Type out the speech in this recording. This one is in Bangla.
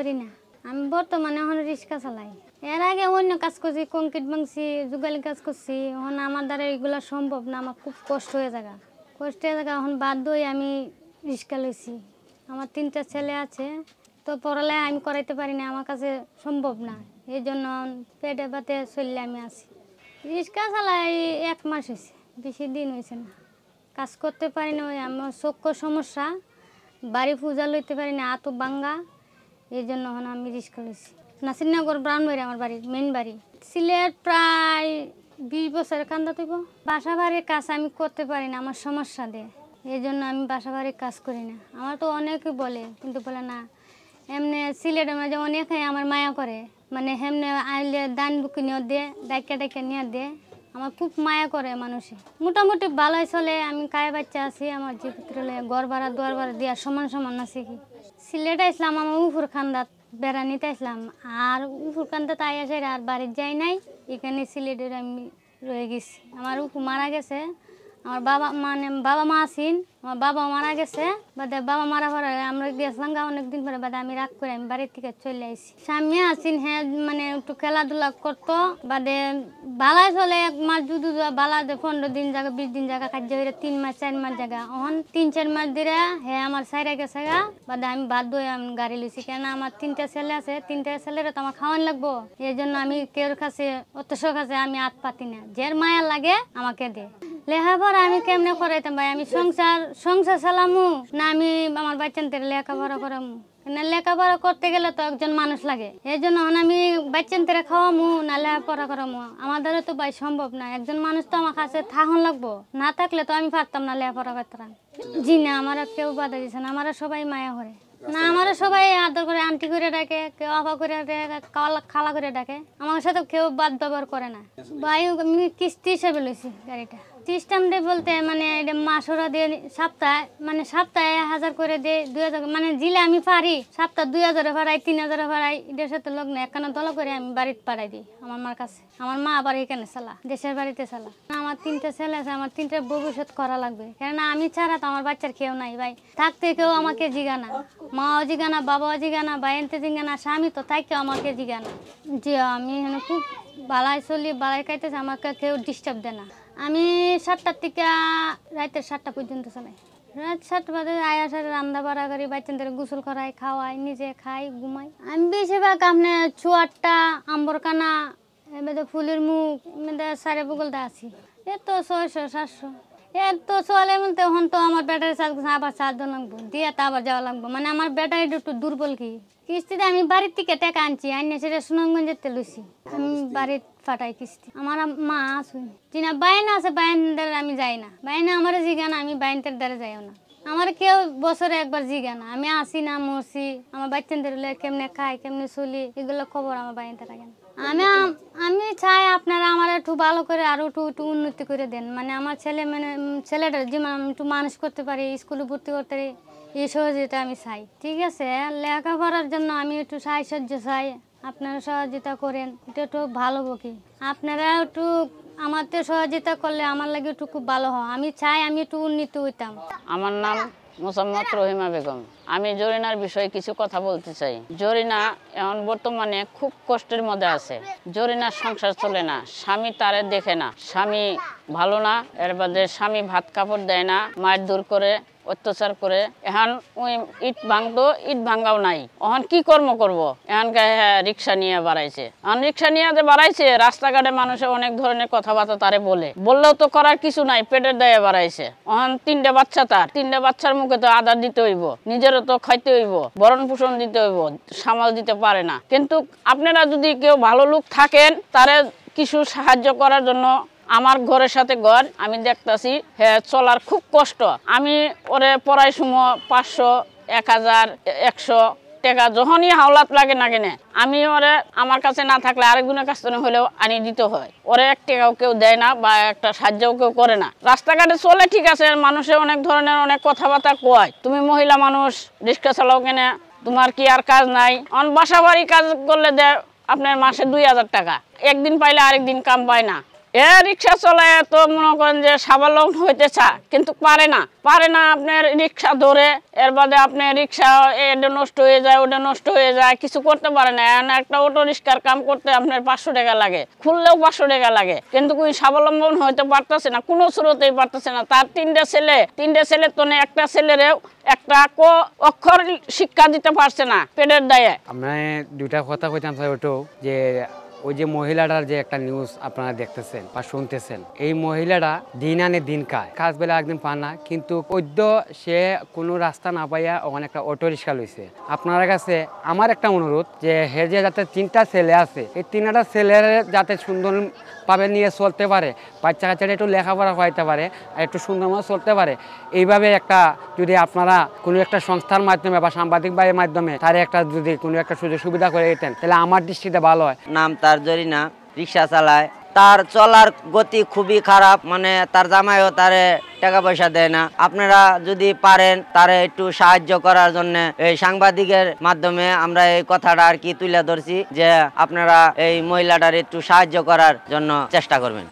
করি না। আমি বর্তমানে এখন রিক্সা চালাই। এর আগে অন্য কাজ করছি, কংক্রিট ভাঙছি, যুগালি কাজ করছি। এখন আমার দ্বারা এগুলো সম্ভব না, আমার খুব কষ্ট হয়ে যায়। এখন বাধ্য হয়ে আমি রিক্সা লইছি। আমার 3টা ছেলে আছে, তো পড়ালেখা আমি করাইতে পারি না, আমার কাছে সম্ভব না। এই জন্য পেটে পাতে চললে আমি আছি। রিক্সা চালাই 1 মাস হয়েছে, বেশি দিন হয়েছে না। কাজ করতে পারি না, ওই আমার চক্ষুর সমস্যা, বাড়ি পূজা লইতে পারি না, হাত ভাঙ্গা। এই জন্য এখন আমি রিক্সা লইছি। নাসিরনগর ব্রাহ্মণবাড়ি আমার বাড়ি, মেন বাড়ি। সিলেট প্রায় 20 বছরের কান্দা তৈব। বাসা বাড়ির কাজ আমি করতে পারি না, আমার সমস্যা দেয়। এই জন্য আমি বাসা বাড়ির কাজ করি না। আমার তো অনেকে বলে, কিন্তু বলে না। এমনি সিলেটের মাঝে অনেকে আমার মায়া করে, মানে হেমনে আইলে দান বুকি নিয়ে দে, ডাইকা নিয়ে দে। আমার খুব মায়া করে মানুষে। মোটামুটি ভালোই চলে, আমি কায়ে বাচ্চা আছি, আমার জীবিত্রে ঘর ভাড়া দুয়ার ভাড়া দেওয়ার সমান আছে কি। সিলেটে আসলাম আমার উফুর খান্দাত বেড়া নিতে আসলাম, আর উফুর খান্দাত আসে আর বাড়ির যাই নাই। এখানে সিলেটের আমি রয়ে গেছি। আমার উফু মারা গেছে, আমার বাবা মা আছেন, আমার বাবা মারা গেছে। বাদে বাবা মারা পরে আমরা গেছিলাম অনেকদিন পরে, বাদে আমি রাগ করে আমি বাড়ির থেকে চলে আসি। স্বামী আছেন, হ্যাঁ মানে একটু খেলাধুলা করতো। বাদে বালা চলে 1 মাস দুধ বালা 15 দিন জায়গা 20 দিন জায়গা খাদ্য হয়ে 3 মাস 4 মাস জায়গা। এখন 3-4 মাস ধরে হ্যাঁ আমার সাইরা গেছে গা। বাদে আমি বাধ্য হয়ে আমি গাড়ি লইছি, কেন আমার 3টা ছেলে আছে, 3টা ছেলেরা তো আমার খাওয়ান লাগবো। এই জন্য আমি কেউর কাছে অতসর কাছে আমি হাত পাতি না, যার মায়া লাগে আমাকে দে। লেখাপড়া আমি কেমনে করাইতাম ভাই? আমি সংসার চালামু না আমি আমার বাচ্চাদের লেখাপড়া করামু? না লেখাপড়া করতে গেলে তো একজন মানুষ লাগে। এই জন্য আমি বাচ্চাদের খাওয়ামু না লেখাপড়া করামু? আমাদের তো ভাই সম্ভব না। একজন মানুষ তো আমার কাছে থাকুন লাগবো, না থাকলে তো আমি পারতাম না লেখাপড়া করতাম। জি না, আমার কেউ বাধা দিচ্ছে না, আমার সবাই মায়া করে না, আমার সবাই আদর করে আন্টি করে ডাকে, কেউ আপা করে ডাকে, খালা করে ডাকে। আমার সাথে কেউ বাদ ব্যবহার করে না ভাই। আমি কিস্তি হিসেবে লইছি গাড়িটা। সিস্টেম ডে বলতে মানে এটা মাসরা দিয়ে সপ্তাহে 1000 করে দিয়ে 2000, মানে জিলে আমি পারি সপ্তাহ 2000 ভাড়াই 3000 ভাড়াই। এটার সাথে লগ্ন একখানা দলা করে আমি বাড়িতে পাঠাই দিই আমার মার কাছে। আমার মা আবার এখানে চালা, দেশের বাড়িতে চালা। আমার 3টা ছেলে আছে, আমার 3টার ভবিষ্যৎ করা লাগবে, কেননা আমি ছাড়া তো আমার বাচ্চার কেউ নাই ভাই। থাকতে কেউ আমাকে জিগানা, মাও জিগানা, বাবাও জিগানা, ভাইয়েন্তে জিগানা, স্বামী তো থাকতেও আমাকে জিগানা। জি আমি এখানে খুব বালাই চলি, বালাই খাইতেছে, আমাকে কেউ ডিস্টার্ব দেয় না। আমি 7টার থেকে রাতের 7টা পর্যন্ত চালাই। রাত 7 বাজে আয়াসারে রান্না বাড়া করি, বাচ্চাদের গোসল করাই, খাওয়াই, নিজে খাই, ঘুমাই। আমি বেশিরভাগ আপনার চুয়াট্টা, আম্বরকানা, এবার ফুলের মুখ, সারে বগলটা আছি। এ তো 600-700 এর তো চলে বলতে। এখন তো আমার ব্যাটারি চার্জ আবার 4 দিন লাগবো, দিয়ে তো আবার যাওয়া লাগবো। মানে আমার ব্যাটারিটা একটু দুর্বল। কি কিস্তিতে আমি বাড়ির থেকে টাকা আনছি, আইনে সেটা সুনামগঞ্জেতে লইছি, আমি বাড়ির ফাটাই কিস্তি। আমার মা আছে যিনা বাইনা আছে, বাইনদের আমি যাই না। বাইনা আমার জিগানা, আমি বাইনদের দ্বারা যাইও না। আমার কেউ বছরে একবার জিগানা, আমি আসি না মরছি, আমার বাচ্চাদের কেমনে খাই, কেমনে চলি, এগুলো খবর আমার বাইনতে থাকে না। আমি চাই আপনারা আমার একটু ভালো করে আরো একটু উন্নতি করে দেন। মানে আমার ছেলেটা যেমন আমি একটু মানুষ করতে পারি, স্কুলে ভর্তি করতে পারি, এই সহযোগিতা আমি চাই। ঠিক আছে, লেখাপড়ার জন্য আমি একটু সাহায্য চাই, আপনারা সহযোগিতা করেন, এটা একটু ভালো বকি। আপনারা একটু আমাদের সহযোগিতা করলে আমার লাগে একটু খুব ভালো হয়। আমি চাই আমি একটু উন্নতি হইতাম। আমার নাম মোসাম্মদ রহিমা বেগম। আমি জরিনার বিষয়ে কিছু কথা বলতে চাই। জরিনা এখন বর্তমানে খুব কষ্টের মধ্যে আছে। জরিনার সংসার চলে না, স্বামী তারে দেখে না, স্বামী ভালো না, এর বাদে স্বামী ভাত কাপড় দেয় না, মায়ের দূর করে, অত্যাচার করে। এখন ওই ইট ভাঙতো, ইট ভাঙাও নাই। এখন কি কর্ম করবো? এখন রিক্সা নিয়ে বাড়াইছে। এখন রিক্সা নিয়ে যে বাড়াইছে, রাস্তাঘাটে মানুষে অনেক ধরনের কথাবার্তা তারে বললেও তো করার কিছু নাই, পেটের দায়ে বাড়াইছে। এখন 3টা বাচ্চা, তার 3টা বাচ্চার মুখে তো আদার দিতে হইব, নিজেরও তো খাইতে হইব, ভরণ পোষণ দিতে হইব, সামাল দিতে পারে না। কিন্তু আপনারা যদি কেউ ভালো লোক থাকেন, তারে কিছু সাহায্য করার জন্য, আমার ঘরের সাথে ঘর, আমি দেখতেছি হ্যাঁ চলার খুব কষ্ট। আমি ওরে পড়াই সময় 500, 1000, 100 টাকা যখনই হাওলাত লাগে না কেন, আমি ওরে আমার কাছে না থাকলে আরেকজনের কাছ থেকে হলেও আনি দিতে হয়। ওরে 1 টাকাও কেউ দেয় না বা একটা সাহায্যও কেউ করে না। রাস্তাঘাটে চলে ঠিক আছে, মানুষে অনেক ধরনের অনেক কথাবার্তা কয়, তুমি মহিলা মানুষ রিক্সা চালাও কেন, তোমার কি আর কাজ নাই? বাসা বাড়ি কাজ করলে দেয় আপনার মাসে 2000 টাকা, একদিন পাইলে আরেকদিন কাম পায় না। এ রিক্সা চলায় তো মনে করেন যে স্বাবলম্বন হইতে চায় কিন্তু পারে না আপনার রিক্সা ধরে এর বাদে আপনার রিক্সা এটা নষ্ট হয়ে যায় ওটা নষ্ট হয়ে যায় কিছু করতে পারে না। একটা অটো রিক্সার কাম করতে আপনার 500 টাকা লাগে, খুললেও 500 টাকা লাগে, কিন্তু কোন স্বাবলম্বন হইতে পারতেছে না, কোনো স্রোতেই পারতেছে না। তার তিনটা ছেলে তো একটা ছেলেরেও একটা অক্ষর শিক্ষা দিতে পারছে না পেটের দায়ে। আমরা দুইটা কথা কইতাম স্যার, ওটাও যে ওই যে মহিলাটার যে একটা নিউজ আপনারা দেখতেছেন বা শুনতেছেন, এই মহিলাটা দিন আনে দিন কাজ বেলা একদিন পান না, কিন্তু পদ্য সে কোনো রাস্তা না পাইয়া ওখানে একটা অটো রিক্সা লইছে। আপনার কাছে আমার একটা অনুরোধ যে হে যে যাতে 3টা ছেলে আছে, এই 3টা ছেলের যাতে সুন্দরভাবে নিয়ে চলতে পারে, বাচ্চা কাচ্চাটা একটু লেখাপড়া হইতে পারে আর একটু সুন্দরভাবে চলতে পারে, এইভাবে একটা যদি আপনারা কোনো একটা সংস্থার মাধ্যমে বা সাংবাদিক ভাইয়ের মাধ্যমে তার একটা যদি কোনো একটা সুযোগ সুবিধা করে দিতেন তাহলে আমার দৃষ্টিতে ভালো হয়। নাম তার জরিনা, রিক্সা চালায়, তার চলার গতি খুবই খারাপ, মানে তার জামাইও তারে টাকা পয়সা দেয় না। আপনারা যদি পারেন তারে একটু সাহায্য করার জন্য এই সাংবাদিকের মাধ্যমে আমরা এই কথাটা আর কি তুলে ধরছি যে আপনারা এই মহিলাটার একটু সাহায্য করার জন্য চেষ্টা করবেন।